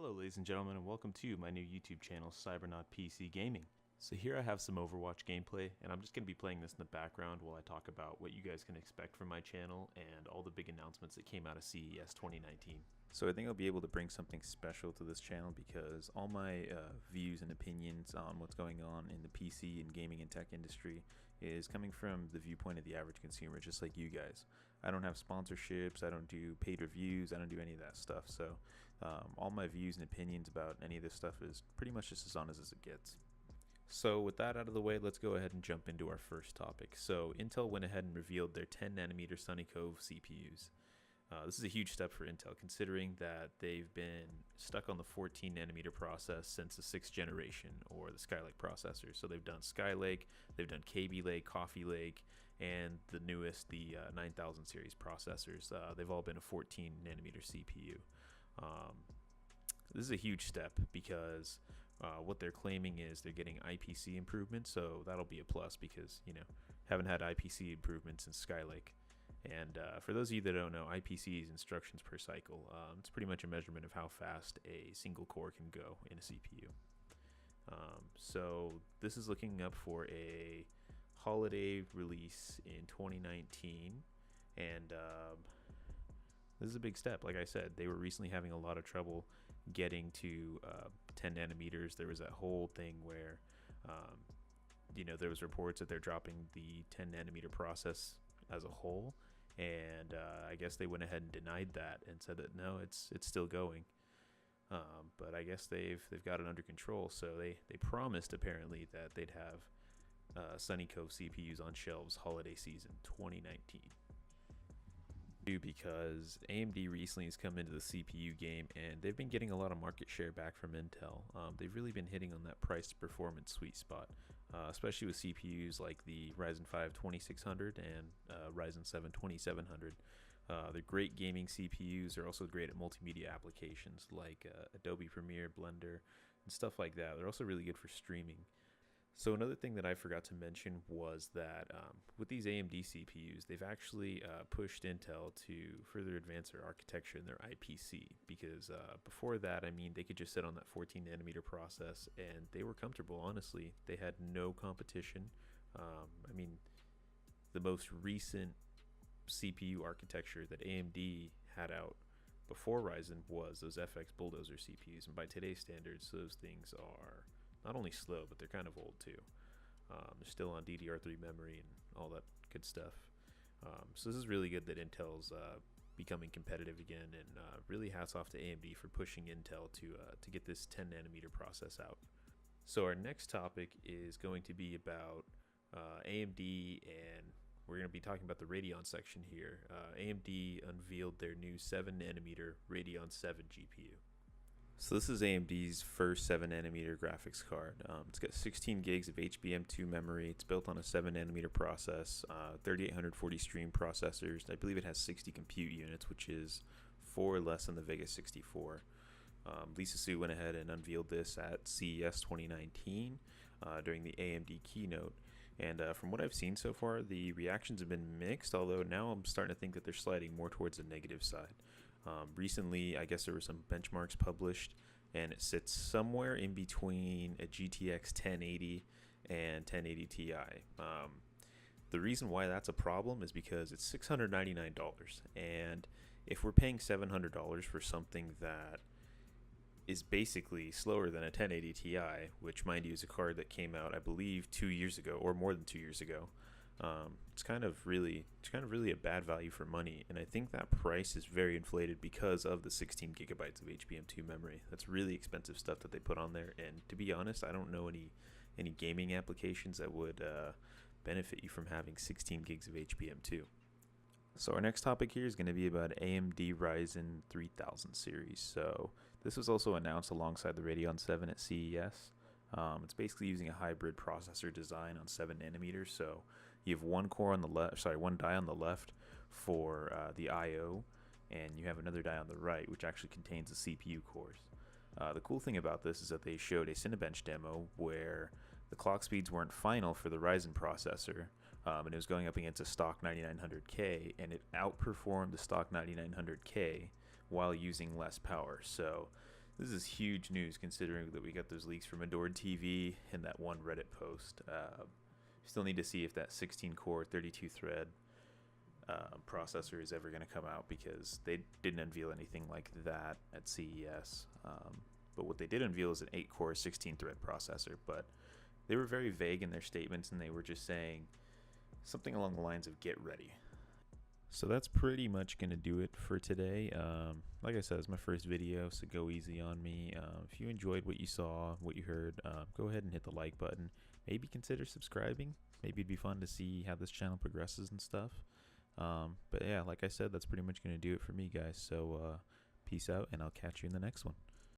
Hello ladies and gentlemen, and welcome to my new YouTube channel, Cybernaut PC Gaming. So here I have some Overwatch gameplay, and I'm just going to be playing this in the background while I talk about what you guys can expect from my channel and all the big announcements that came out of CES 2019. So I think I'll be able to bring something special to this channel because all my views and opinions on what's going on in the PC and gaming and tech industry is coming from the viewpoint of the average consumer, just like you guys. I don't have sponsorships, I don't do paid reviews, I don't do any of that stuff. So all my views and opinions about any of this stuff is pretty much just as honest as it gets. So with that out of the way, let's go ahead and jump into our first topic. So Intel went ahead and revealed their 10nm Sunny Cove CPUs. This is a huge step for Intel, considering that they've been stuck on the 14nm process since the 6th generation, or the Skylake processor. So they've done Skylake, they've done KB Lake, Coffee Lake, and the newest, the 9000 series processors. They've all been a 14nm CPU. This is a huge step because what they're claiming is they're getting IPC improvements, so that'll be a plus because, haven't had IPC improvements since Skylake. And for those of you that don't know, IPC is instructions per cycle. It's pretty much a measurement of how fast a single core can go in a CPU. So this is looking up for a holiday release in 2019, and this is a big step. Like I said, they were recently having a lot of trouble getting to 10 nanometers. There was that whole thing where, there was reports that they're dropping the 10 nanometer process as a whole, and I guess they went ahead and denied that and said that no, it's still going. But I guess they've got it under control. So they promised apparently that they'd have Sunny Cove CPUs on shelves holiday season 2019. Because AMD recently has come into the CPU game and they've been getting a lot of market share back from Intel. They've really been hitting on that price to performance sweet spot, especially with CPUs like the Ryzen 5 2600 and Ryzen 7 2700. They're great gaming CPUs. They're also great at multimedia applications like Adobe Premiere, Blender, and stuff like that. They're also really good for streaming. So another thing that I forgot to mention was that with these AMD CPUs, they've actually pushed Intel to further advance their architecture and their IPC, because before that, they could just sit on that 14nm process and they were comfortable, honestly. They had no competition. The most recent CPU architecture that AMD had out before Ryzen was those FX Bulldozer CPUs, and by today's standards, those things are not only slow, but they're kind of old too. They're still on DDR3 memory and all that good stuff. So this is really good that Intel's becoming competitive again, and really hats off to AMD for pushing Intel to get this 10nm process out. So our next topic is going to be about AMD, and we're going to be talking about the Radeon section here. AMD unveiled their new 7nm Radeon 7 GPU. So this is AMD's first 7nm graphics card. It's got 16 gigs of HBM2 memory. It's built on a 7nm process, 3840 stream processors. I believe it has 60 compute units, which is 4 less than the Vega 64. Lisa Su went ahead and unveiled this at CES 2019 during the AMD keynote. And from what I've seen so far, the reactions have been mixed, although now I'm starting to think that they're sliding more towards the negative side. Recently, I guess there were some benchmarks published, and it sits somewhere in between a GTX 1080 and 1080 Ti. The reason why that's a problem is because it's $699, and if we're paying $700 for something that is basically slower than a 1080 Ti, which, mind you, is a card that came out, I believe, 2 years ago, or more than 2 years ago, it's kind of really a bad value for money. And I think that price is very inflated because of the 16 gigabytes of HBM2 memory. That's really expensive stuff that they put on there. And to be honest, I don't know any gaming applications that would benefit you from having 16 gigs of HBM2. So our next topic here is going to be about AMD Ryzen 3000 series. So this was also announced alongside the Radeon 7 at CES. It's basically using a hybrid processor design on 7nm. So you have one die on the left for the I/O, and you have another die on the right, which actually contains the CPU cores. The cool thing about this is that they showed a Cinebench demo where the clock speeds weren't final for the Ryzen processor, and it was going up against a stock 9900K, and it outperformed the stock 9900K while using less power. So This is huge news considering that we got those leaks from Adored TV and that one Reddit post. Still need to see if that 16 core, 32 thread processor is ever going to come out, because they didn't unveil anything like that at CES. But what they did unveil is an 8 core, 16 thread processor. But they were very vague in their statements, and they were just saying something along the lines of get ready. So that's pretty much going to do it for today. Like I said, it's my first video, so go easy on me. If you enjoyed what you saw, what you heard, go ahead and hit the like button. Maybe consider subscribing. Maybe it'd be fun to see how this channel progresses and stuff. But yeah, like I said, that's pretty much going to do it for me, guys. So peace out, and I'll catch you in the next one.